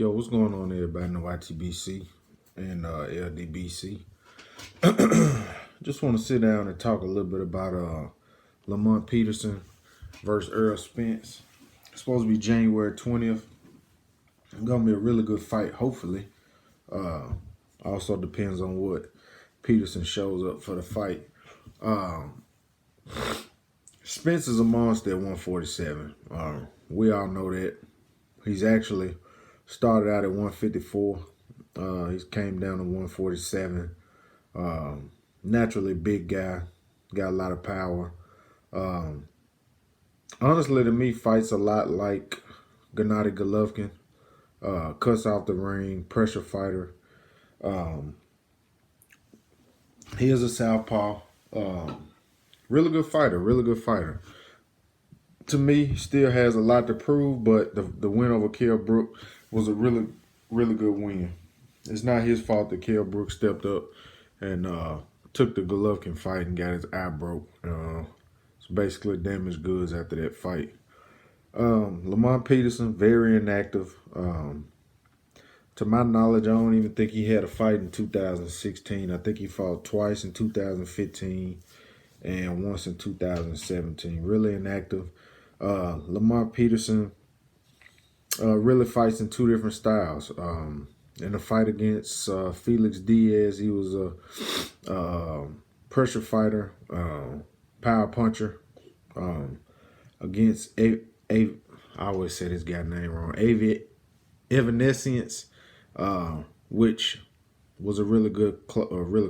Yo, what's going on, everybody in the YTBC and LDBC? Just want to sit down and talk a little bit about Lamont Peterson versus Earl Spence. It's supposed to be January 20th. It's going to be a really good fight, hopefully. Also depends on what Peterson shows up for the fight. Spence is a monster at 147. We all know that. He's actually started out at 154. He came down to 147. Naturally big guy. Got a lot of power. Honestly, to me, fights a lot like Gennady Golovkin. Cuts off the ring, pressure fighter. He is a southpaw. Really good fighter. To me, he still has a lot to prove, but the win over Kell Brook was a really good win. It's not his fault that Kell Brook stepped up and took the Golovkin fight and got his eye broke. It's basically damaged goods after that fight. Lamont Peterson, very inactive. To my knowledge, I don't even think he had a fight in 2016. I think he fought twice in 2015 and once in 2017. Really inactive. Lamont Peterson really fights in two different styles. In the fight against Felix Diaz, he was a pressure fighter, power puncher. Against I always say this guy's name wrong. Evanescence, which was a really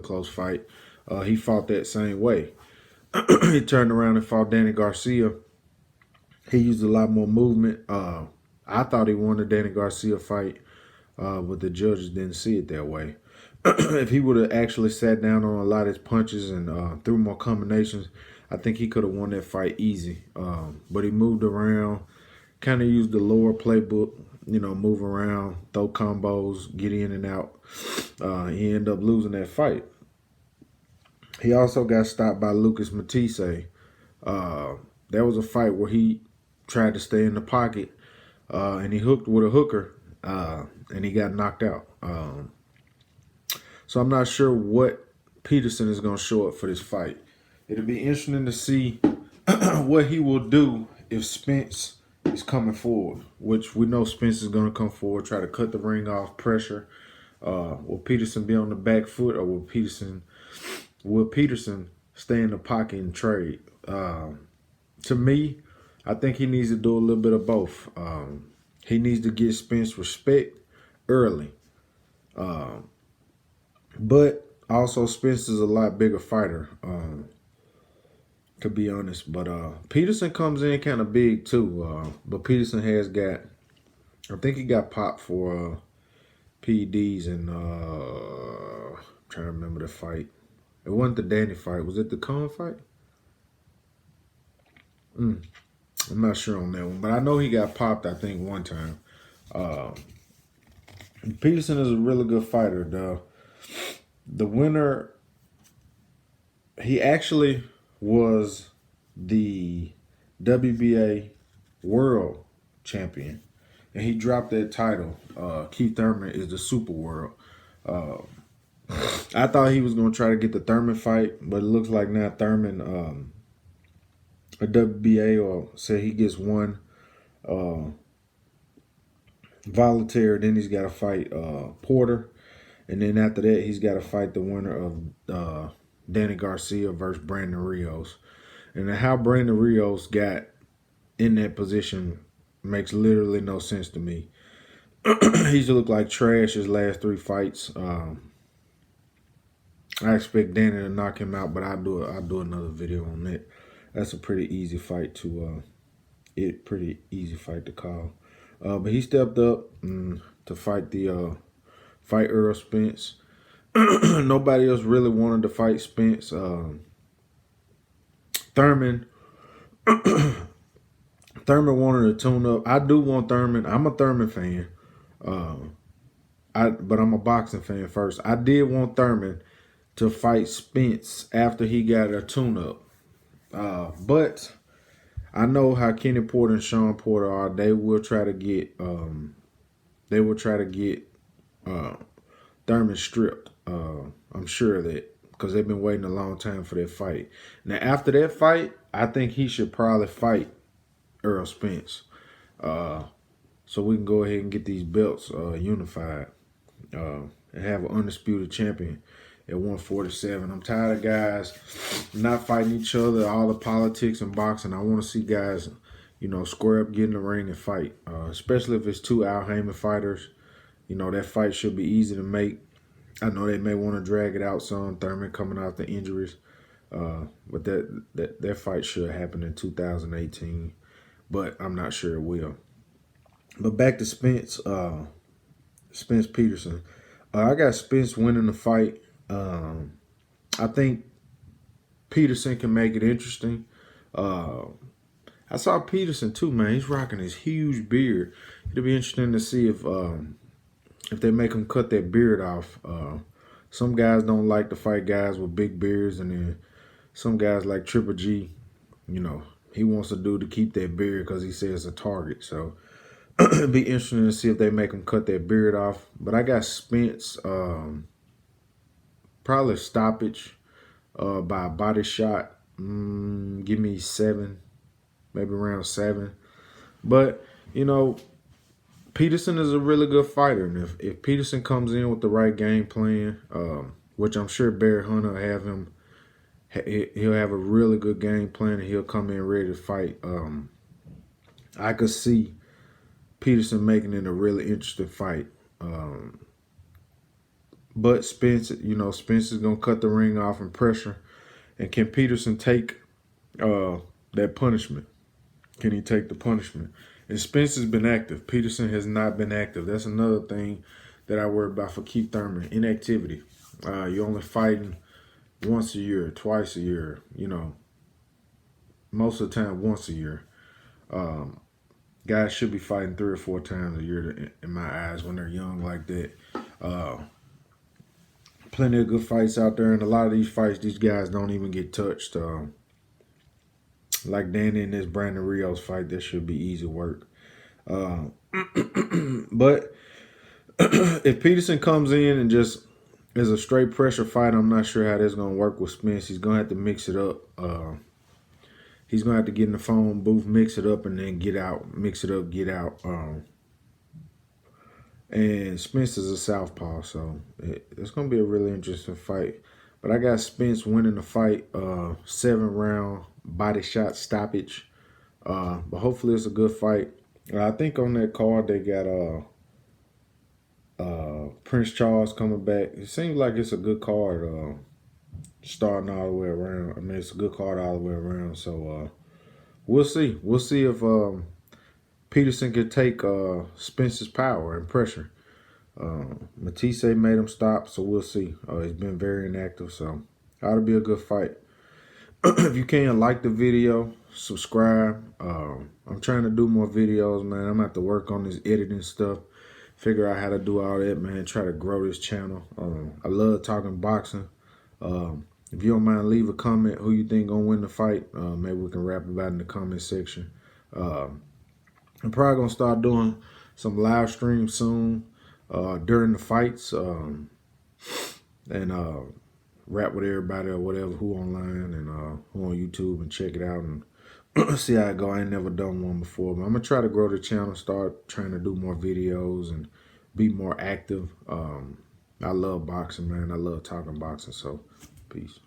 close fight. He fought that same way. He turned around and fought Danny Garcia. He used a lot more movement. I thought he won the Danny Garcia fight, but the judges didn't see it that way. If he would have actually sat down on a lot of his punches and threw more combinations, I think he could have won that fight easy. But he moved around, kind of used the lower playbook, move around, throw combos, get in and out. He ended up losing that fight. He also got stopped by Lucas Matisse. That was a fight where he tried to stay in the pocket, and he hooked with a hooker, and he got knocked out. So I'm not sure what Peterson is going to show up for this fight. It'll be interesting to see what he will do if Spence is coming forward, which we know Spence is going to come forward, try to cut the ring off, pressure. Will Peterson be on the back foot, or will Peterson stay in the pocket and trade? To me, I think he needs to do a little bit of both. He needs to get Spence respect early. But also Spence is a lot bigger fighter, to be honest. But Peterson comes in kind of big too. But Peterson has got, I think he got popped for PEDs and I'm trying to remember the fight. It wasn't the Danny fight. Was it the Cohen fight? I'm not sure on that one, but I know he got popped, I think, one time. Peterson is a really good fighter. The winner, he actually was the WBA world champion, and he dropped that title. Keith Thurman is the super world. I thought he was going to try to get the Thurman fight, but it looks like now Thurman, a WBA, or say he gets one voluntary, then he's got to fight Porter, and then after that he's got to fight the winner of Danny Garcia versus Brandon Rios. And how Brandon Rios got in that position makes literally no sense to me. He's looked like trash his last three fights. I expect Danny to knock him out, but I'll do another video on that. That's a pretty easy fight to call. But he stepped up to fight Earl Spence. Nobody else really wanted to fight Spence. Thurman wanted to tune up. I do want Thurman. I'm a Thurman fan. But I'm a boxing fan first. I did want Thurman to fight Spence after he got a tune-up. But I know how Kenny Porter and Sean Porter are. They will try to get they will try to get Thurman stripped. I'm sure of that because they've been waiting a long time for that fight. Now, after that fight, I think he should probably fight Earl Spence. So we can go ahead and get these belts unified and have an undisputed champion at 147. I'm tired of guys not fighting each other, all the politics and boxing. I want to see guys, square up, get in the ring and fight, especially if it's two Al Haymon fighters. That fight should be easy to make. I know they may want to drag it out some, Thurman coming out the injuries, but that fight should happen in 2018, but I'm not sure it will. But back to Spence Peterson. I got Spence winning the fight. I think Peterson can make it interesting. I saw Peterson too, man. He's rocking his huge beard. It'll be interesting to see if they make him cut that beard off. Some guys don't like to fight guys with big beards, and then some guys like Triple G, he wants a dude to keep that beard because he says it's a target. So it'd be interesting to see if they make him cut that beard off. But I got Spence, probably stoppage by a body shot. Give me 7, maybe around 7. But, Peterson is a really good fighter. And if Peterson comes in with the right game plan, which I'm sure Barry Hunter will have him, he'll have a really good game plan and he'll come in ready to fight. I could see Peterson making it a really interesting fight. But Spence, Spence is going to cut the ring off and pressure. And can Peterson take that punishment? Can he take the punishment? And Spence has been active. Peterson has not been active. That's another thing that I worry about for Keith Thurman. Inactivity. You're only fighting once a year, twice a year, most of the time once a year. Guys should be fighting 3 or 4 times a year in my eyes when they're young like that. Plenty of good fights out there, and a lot of these fights, these guys don't even get touched. Like Danny in this Brandon Rios fight, that should be easy work. But if Peterson comes in and just is a straight pressure fight, I'm not sure how that's going to work with Spence. He's going to have to mix it up. He's going to have to get in the phone booth, mix it up, and then get out. Mix it up, get out. And Spence is a southpaw, so it's going to be a really interesting fight. But I got Spence winning the fight, 7-round body shot stoppage. But hopefully it's a good fight. I think on that card they got Prince Charles coming back. It seems like it's a good card, starting all the way around. I mean, it's a good card all the way around. So we'll see. We'll see if Peterson can take Spence's power and pressure. Matisse made him stop, so we'll see. He's been very inactive, so ought to be a good fight. If you can, like the video, subscribe. I'm trying to do more videos, man. I'm going to have to work on this editing stuff, figure out how to do all that, man, try to grow this channel. I love talking boxing. If you don't mind, leave a comment who you think going to win the fight. Maybe we can rap about it in the comment section. I'm probably going to start doing some live streams soon during the fights and rap with everybody or whatever who online and who on YouTube and check it out and see how it go. I ain't never done one before, but I'm going to try to grow the channel, start trying to do more videos and be more active. I love boxing, man. I love talking boxing, so peace.